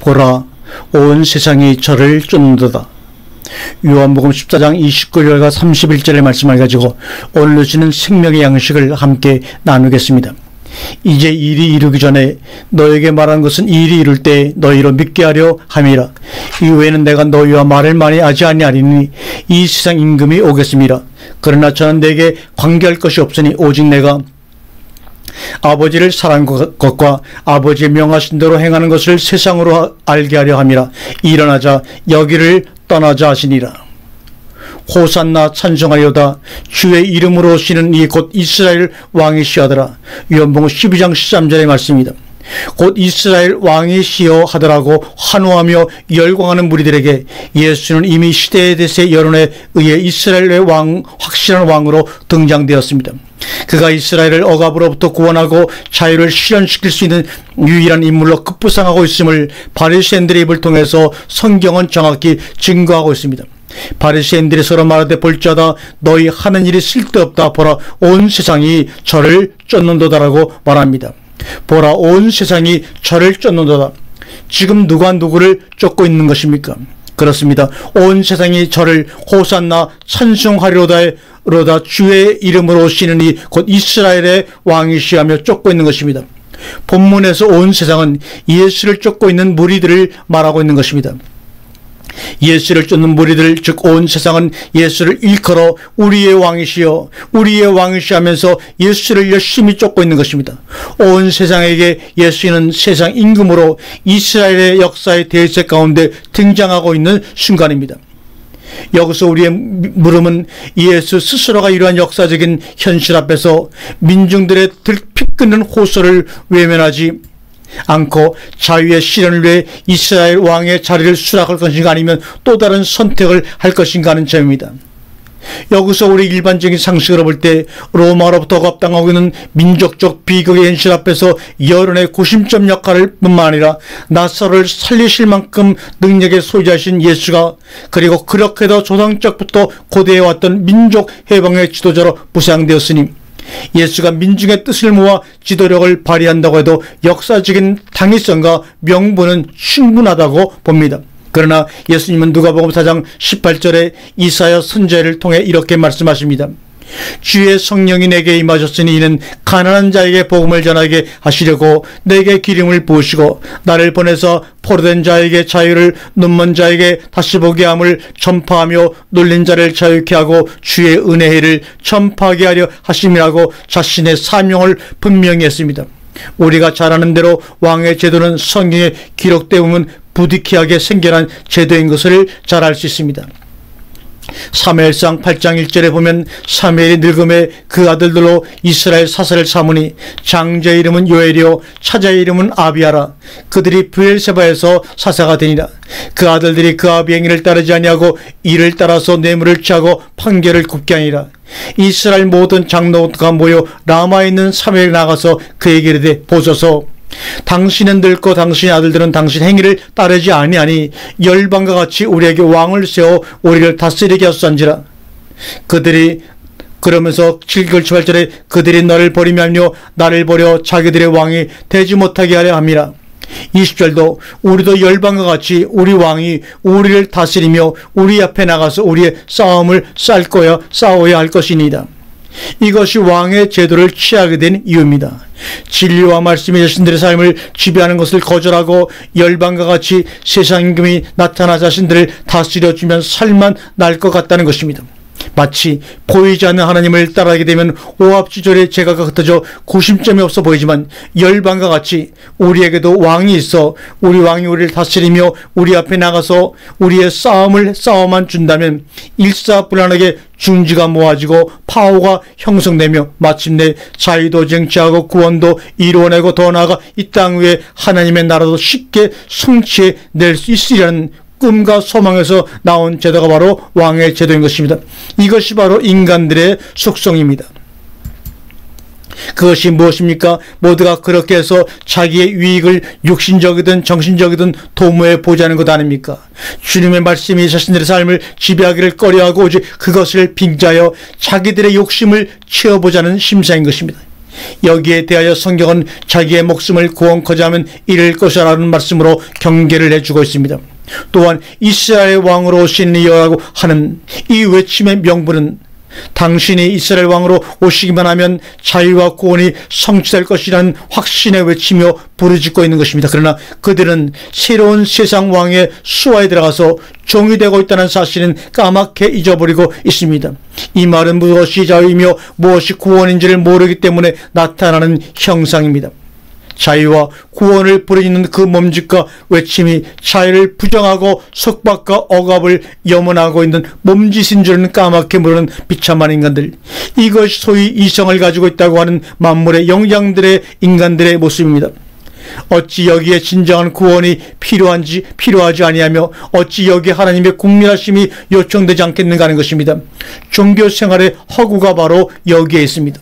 보라, 온 세상이 저를 쫓는도다. 요한복음 14장 29절과 31절의 말씀을 가지고 오늘 주시는 생명의 양식을 함께 나누겠습니다. 이제 일이 이루기 전에 너에게 말한 것은 일이 이룰 때 너희로 믿게 하려 함이라. 이후에는 내가 너희와 말을 많이 하지 아니하리니 이 세상 임금이 오겠습니다. 그러나 저는 내게 관계할 것이 없으니 오직 내가 아버지를 사랑하는 것과 아버지의 명하신 대로 행하는 것을 세상으로 알게 하려 함이라. 일어나자 여기를 떠나자 하시니라. 호산나 찬송하려다 주의 이름으로 오시는 이 곧 이스라엘 왕이시하더라. 요한복음 12장 13절의 말씀입니다. 곧 이스라엘 왕이시여 하더라고 환호하며 열광하는 무리들에게 예수는 이미 시대의 대세 여론에 의해 이스라엘의 왕, 확실한 왕으로 등장되었습니다. 그가 이스라엘을 억압으로부터 구원하고 자유를 실현시킬 수 있는 유일한 인물로 급부상하고 있음을 바리새인들의 입을 통해서 성경은 정확히 증거하고 있습니다. 바리새인들이 서로 말하되 볼지어다 너희 하는 일이 쓸데없다. 보라 온 세상이 저를 쫓는도다라고 말합니다. 보라 온 세상이 저를 쫓는도다. 지금 누가 누구를 쫓고 있는 것입니까? 그렇습니다. 온 세상이 저를 호산나 찬송하리로다 주의 이름으로 오시는 이 곧 이스라엘의 왕이시하며 쫓고 있는 것입니다. 본문에서 온 세상은 예수를 쫓고 있는 무리들을 말하고 있는 것입니다. 예수를 쫓는 무리들 즉 온 세상은 예수를 일컬어 우리의 왕이시여 우리의 왕이시여 하면서 예수를 열심히 쫓고 있는 것입니다. 온 세상에게 예수는 세상 임금으로 이스라엘의 역사의 대세 가운데 등장하고 있는 순간입니다. 여기서 우리의 물음은 예수 스스로가 이러한 역사적인 현실 앞에서 민중들의 들피 끊는 호소를 외면하지 않고 자유의 실현을 위해 이스라엘 왕의 자리를 수락할 것인가 아니면 또 다른 선택을 할 것인가 하는 점입니다. 여기서 우리 일반적인 상식으로 볼 때 로마로부터 억압당하고 있는 민족적 비극의 현실 앞에서 여론의 구심점 역할을 뿐만 아니라 나사로를 살리실 만큼 능력의 소유자신 예수가 그리고 그렇게도 조상적부터 고대해왔던 민족 해방의 지도자로 부상되었으니 예수가 민중의 뜻을 모아 지도력을 발휘한다고 해도 역사적인 당위성과 명분은 충분하다고 봅니다. 그러나 예수님은 누가복음 4장 18절에 이사야 선지자를 통해 이렇게 말씀하십니다. 주의 성령이 내게 임하셨으니 이는 가난한 자에게 복음을 전하게 하시려고 내게 기름을 부으시고 나를 보내서 포로된 자에게 자유를 눈먼 자에게 다시 보게 함을 전파하며 눌린 자를 자유케 하고 주의 은혜를 전파하게 하려 하심이라고 자신의 사명을 분명히 했습니다. 우리가 잘 아는 대로 왕의 제도는 성경에 기록되면 부득이하게 생겨난 제도인 것을 잘 알 수 있습니다. 사무엘상 8장 1절에 보면 사무엘이 늙음에 그 아들들로 이스라엘 사사를 삼으니 장자의 이름은 요엘이요 차자의 이름은 아비아라. 그들이 브엘세바에서 사사가 되니라. 그 아들들이 그 아비의 행위를 따르지 아니하고 이를 따라서 뇌물을 취하고 판결을 굽게 하니라. 이스라엘 모든 장로가 모여 라마에 있는 사무엘에 나가서 그에게 이르되 보소서 당신은 늙고 당신의 아들들은 당신 행위를 따르지 아니하니 열방과 같이 우리에게 왕을 세워 우리를 다스리게 하소서한지라. 그들이 그러면서 7절 8절에 그들이 너를 버리며 나를 버려 자기들의 왕이 되지 못하게 하려 함이라. 20절도 우리도 열방과 같이 우리 왕이 우리를 다스리며 우리 앞에 나가서 우리의 싸움을 싸워야 할 것이니이다. 이것이 왕의 제도를 취하게 된 이유입니다. 진리와 말씀이 자신들의 삶을 지배하는 것을 거절하고 열방과 같이 세상 임금이 나타나 자신들을 다스려주면 살만 날 것 같다는 것입니다. 마치 보이지 않는 하나님을 따라하게 되면 오합지졸의 제가가 흩어져 구심점이 없어 보이지만 열방과 같이 우리에게도 왕이 있어 우리 왕이 우리를 다스리며 우리 앞에 나가서 우리의 싸움만 준다면 일사불란하게 중지가 모아지고 파워가 형성되며 마침내 자유도 쟁취하고 구원도 이루어내고 더 나아가 이 땅 위에 하나님의 나라도 쉽게 성취해낼 수 있으리라는 꿈과 소망에서 나온 제도가 바로 왕의 제도인 것입니다. 이것이 바로 인간들의 속성입니다. 그것이 무엇입니까? 모두가 그렇게 해서 자기의 유익을 육신적이든 정신적이든 도모해 보자는 것 아닙니까? 주님의 말씀이 자신들의 삶을 지배하기를 꺼려하고 오직 그것을 빙자하여 자기들의 욕심을 채워보자는 심사인 것입니다. 여기에 대하여 성경은 자기의 목숨을 구원코자 하면 이를 것이라는 말씀으로 경계를 해주고 있습니다. 또한 이스라엘 왕으로 오신 이여라고 하는 이 외침의 명분은 당신이 이스라엘 왕으로 오시기만 하면 자유와 구원이 성취될 것이라는 확신에 외치며 부르짖고 있는 것입니다. 그러나 그들은 새로운 세상 왕의 수하에 들어가서 종이 되고 있다는 사실은 까맣게 잊어버리고 있습니다. 이 말은 무엇이 자유이며 무엇이 구원인지를 모르기 때문에 나타나는 형상입니다. 자유와 구원을 부르짖는 그 몸짓과 외침이 자유를 부정하고 속박과 억압을 염원하고 있는 몸짓인 줄은 까맣게 모르는 비참한 인간들, 이것이 소위 이성을 가지고 있다고 하는 만물의 영장들의 인간들의 모습입니다. 어찌 여기에 진정한 구원이 필요하지 아니하며 어찌 여기에 하나님의 국률하심이 요청되지 않겠는가 하는 것입니다. 종교 생활의 허구가 바로 여기에 있습니다.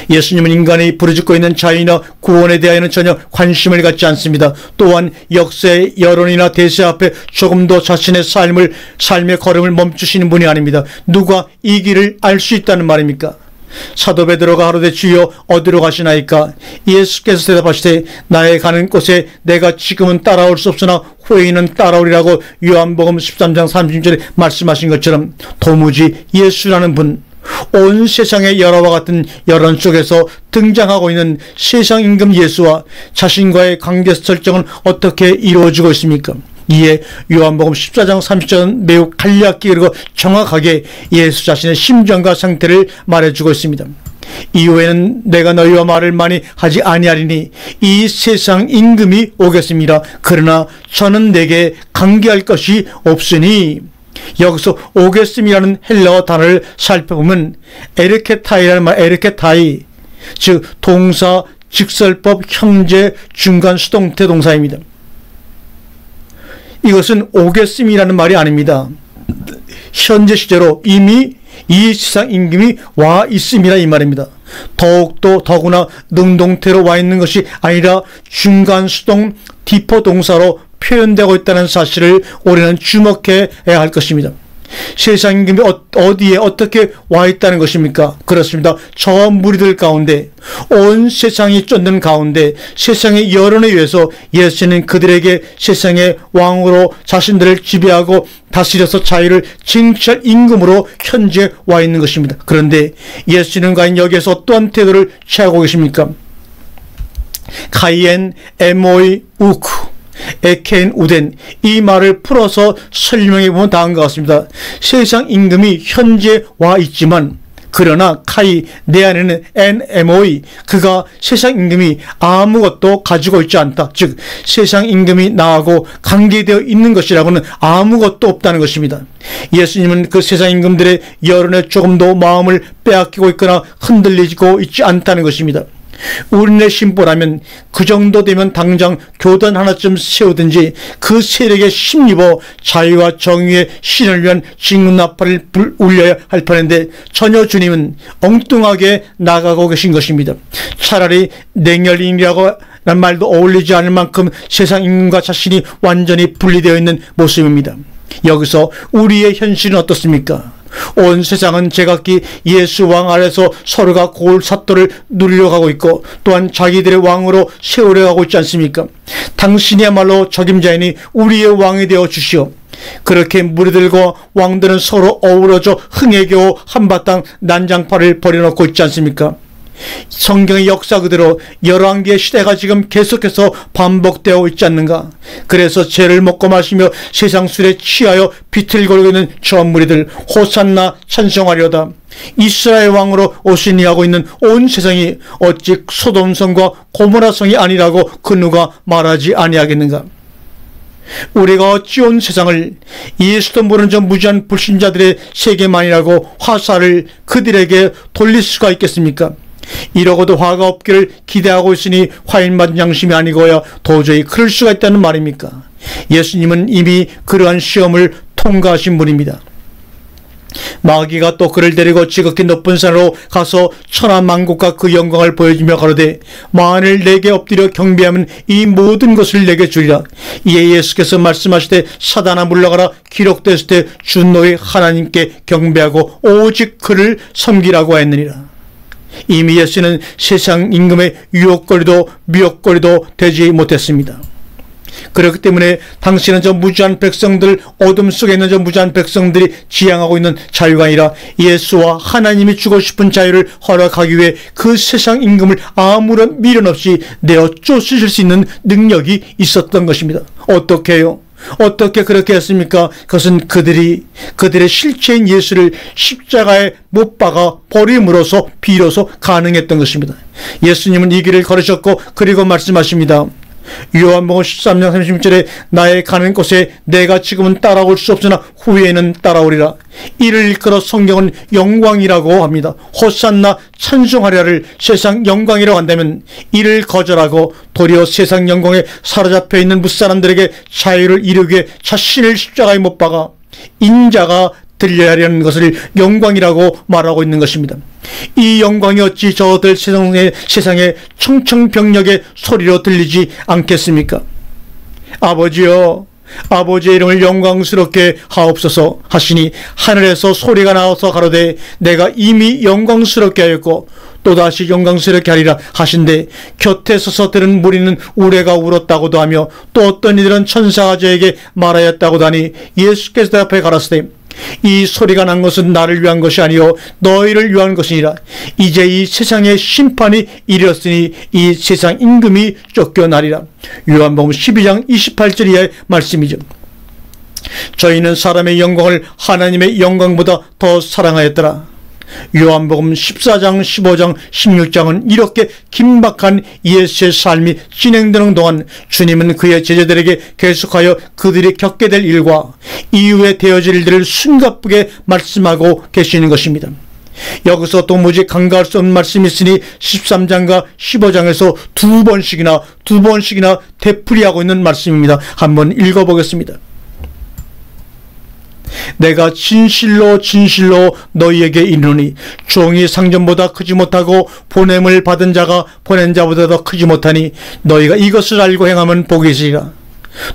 예수님은 인간이 부르짖고 있는 자유나 구원에 대하여는 전혀 관심을 갖지 않습니다. 또한 역사의 여론이나 대세 앞에 조금도 자신의 삶의 걸음을 멈추시는 분이 아닙니다. 누가 이 길을 알 수 있다는 말입니까? 사도 베드로가 가로되 주여 어디로 가시나이까? 예수께서 대답하시되 나의 가는 곳에 내가 지금은 따라올 수 없으나 후에는 따라오리라고 요한복음 13장 30절에 말씀하신 것처럼 도무지 예수라는 분, 온 세상의 열화와 같은 여론 속에서 등장하고 있는 세상 임금 예수와 자신과의 관계 설정은 어떻게 이루어지고 있습니까? 이에 요한복음 14장 30절은 매우 간략히 그리고 정확하게 예수 자신의 심정과 상태를 말해주고 있습니다. 이후에는 내가 너희와 말을 많이 하지 아니하리니 이 세상 임금이 오겠습니다. 그러나 저는 내게 관계할 것이 없으니, 여기서 오겠음이라는 헬라어 단어를 살펴보면 에르케타이라는 말, 에르케타이, 즉 동사, 직설법, 형제, 중간 수동태 동사입니다. 이것은 오겠음이라는 말이 아닙니다. 현재 시제로 이미 이 세상 임금이 와 있음이라 이 말입니다. 더구나 능동태로 와 있는 것이 아니라 중간 수동 디포 동사로 표현되고 있다는 사실을 우리는 주목해야 할 것입니다. 세상 임금이 어디에 어떻게 와 있다는 것입니까? 그렇습니다. 저 무리들 가운데, 온 세상이 쫓는 가운데, 세상의 여론에 의해서 예수는 그들에게 세상의 왕으로 자신들을 지배하고 다스려서 자유를 쟁취할 임금으로 현재 와 있는 것입니다. 그런데 예수는 과연 여기에서 어떠한 태도를 취하고 계십니까? 카이엔, 에모이, 우크, 에케인, 우덴, 이 말을 풀어서 설명해 보면 다음과 같습니다. 세상 임금이 현재 와 있지만, 그러나 카이, 내 안에는 NMOE, 그가 세상 임금이 아무것도 가지고 있지 않다. 즉 세상 임금이 나하고 관계되어 있는 것이라고는 아무것도 없다는 것입니다. 예수님은 그 세상 임금들의 여론에 조금도 마음을 빼앗기고 있거나 흔들리고 있지 않다는 것입니다. 우리네 신보라면 그 정도 되면 당장 교단 하나쯤 세우든지 그 세력에 힘입어 자유와 정의의 신을 위한 진군나팔을 울려야 할 판인데 전혀 주님은 엉뚱하게 나가고 계신 것입니다. 차라리 냉혈인이라고 란 말도 어울리지 않을 만큼 세상 임금과 자신이 완전히 분리되어 있는 모습입니다. 여기서 우리의 현실은 어떻습니까? 온 세상은 제각기 예수 왕 아래서 서로가 고을 사또를 누리려 가고 있고 또한 자기들의 왕으로 세우려 가고 있지 않습니까? 당신이야말로 적임자이니 우리의 왕이 되어 주시오. 그렇게 무리들과 왕들은 서로 어우러져 흥에 겨워 한바탕 난장판을 벌여놓고 있지 않습니까? 성경의 역사 그대로 11개의 시대가 지금 계속해서 반복되어 있지 않는가? 그래서 죄를 먹고 마시며 세상 술에 취하여 비틀거리고 있는 저 무리들, 호산나 찬송하려다 이스라엘 왕으로 오시니 하고 있는 온 세상이 어찌 소돔성과 고모라성이 아니라고 그 누가 말하지 아니하겠는가? 우리가 어찌 온 세상을 예수도 모르는 저 무지한 불신자들의 세계만이라고 화살을 그들에게 돌릴 수가 있겠습니까? 이러고도 화가 없기를 기대하고 있으니 화인받은 양심이 아니고야 도저히 그럴 수가 있다는 말입니까? 예수님은 이미 그러한 시험을 통과하신 분입니다. 마귀가 또 그를 데리고 지극히 높은 산으로 가서 천하만국과 그 영광을 보여주며 가로되 만일 내게 엎드려 경배하면 이 모든 것을 내게 주리라. 이에 예수께서 말씀하시되 사단아 물러가라, 기록되었을 때 주 너희 하나님께 경배하고 오직 그를 섬기라고 했느니라. 이미 예수는 세상 임금의 유혹거리도 미혹거리도 되지 못했습니다. 그렇기 때문에 당신은 저 무지한 백성들, 어둠 속에 있는 저 무지한 백성들이 지향하고 있는 자유가 아니라 예수와 하나님이 주고 싶은 자유를 허락하기 위해 그 세상 임금을 아무런 미련 없이 내어 쫓으실 수 있는 능력이 있었던 것입니다. 어떻게 해요? 어떻게 그렇게 했습니까? 그것은 그들의 실체인 예수를 십자가에 못 박아 버림으로써 비로소 가능했던 것입니다. 예수님은 이 길을 걸으셨고 그리고 말씀하십니다. 요한복음 13장 36절에 나의 가는 곳에 내가 지금은 따라올 수 없으나 후에는 따라오리라. 이를 일컬어 성경은 영광이라고 합니다. 호산나 찬송하리라를 세상 영광이라고 한다면 이를 거절하고 도리어 세상 영광에 사로잡혀 있는 무사람들에게 자유를 이루기 위해 자신을 십자가에 못 박아 인자가 들려야 하려는 것을 영광이라고 말하고 있는 것입니다. 이 영광이 어찌 저들 세상의 청청병력의 소리로 들리지 않겠습니까? 아버지여, 아버지의 이름을 영광스럽게 하옵소서 하시니 하늘에서 소리가 나와서 가로되 내가 이미 영광스럽게 하였고 또다시 영광스럽게 하리라 하신데 곁에 서서 들은 무리는 우레가 울었다고도 하며 또 어떤 이들은 천사가 저에게 말하였다고도 하니 예수께서 대답해 가라사대 이 소리가 난 것은 나를 위한 것이 아니요 너희를 위한 것이니라. 이제 이 세상의 심판이 이르렀으니 이 세상 임금이 쫓겨나리라. 요한복음 12장 28절 이하의 말씀이죠. 저희는 사람의 영광을 하나님의 영광보다 더 사랑하였더라. 요한복음 14장, 15장, 16장은 이렇게 긴박한 예수의 삶이 진행되는 동안 주님은 그의 제자들에게 계속하여 그들이 겪게 될 일과 이후에 되어질 일들을 숨가쁘게 말씀하고 계시는 것입니다. 여기서 도무지 간과할 수 없는 말씀이 있으니 13장과 15장에서 두 번씩이나 되풀이하고 있는 말씀입니다. 한번 읽어보겠습니다. 내가 진실로 진실로 너희에게 이르노니 종이 상전보다 크지 못하고 보냄을 받은 자가 보낸 자보다 더 크지 못하니 너희가 이것을 알고 행하면 복이 있으리라.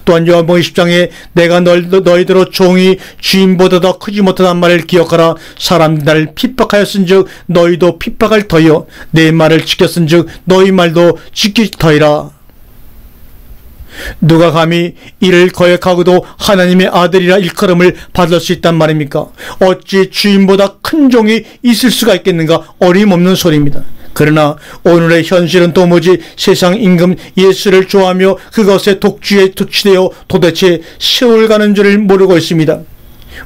또한 요한복음 20장에 내가 너희들로 종이 주인보다 더 크지 못하다는 말을 기억하라. 사람들이 나를 핍박하였은즉 너희도 핍박할 터이요 내 말을 지켰은즉 너희 말도 지킬 터이라. 누가 감히 이를 거역하고도 하나님의 아들이라 일컬음을 받을 수 있단 말입니까? 어찌 주인보다 큰 종이 있을 수가 있겠는가? 어림없는 소리입니다. 그러나 오늘의 현실은 도무지 세상 임금 예수를 좋아하며 그것에 독주에 투치되어 도대체 세월 가는 줄을 모르고 있습니다.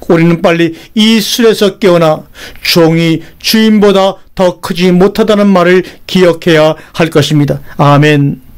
우리는 빨리 이 술에서 깨어나 종이 주인보다 더 크지 못하다는 말을 기억해야 할 것입니다. 아멘.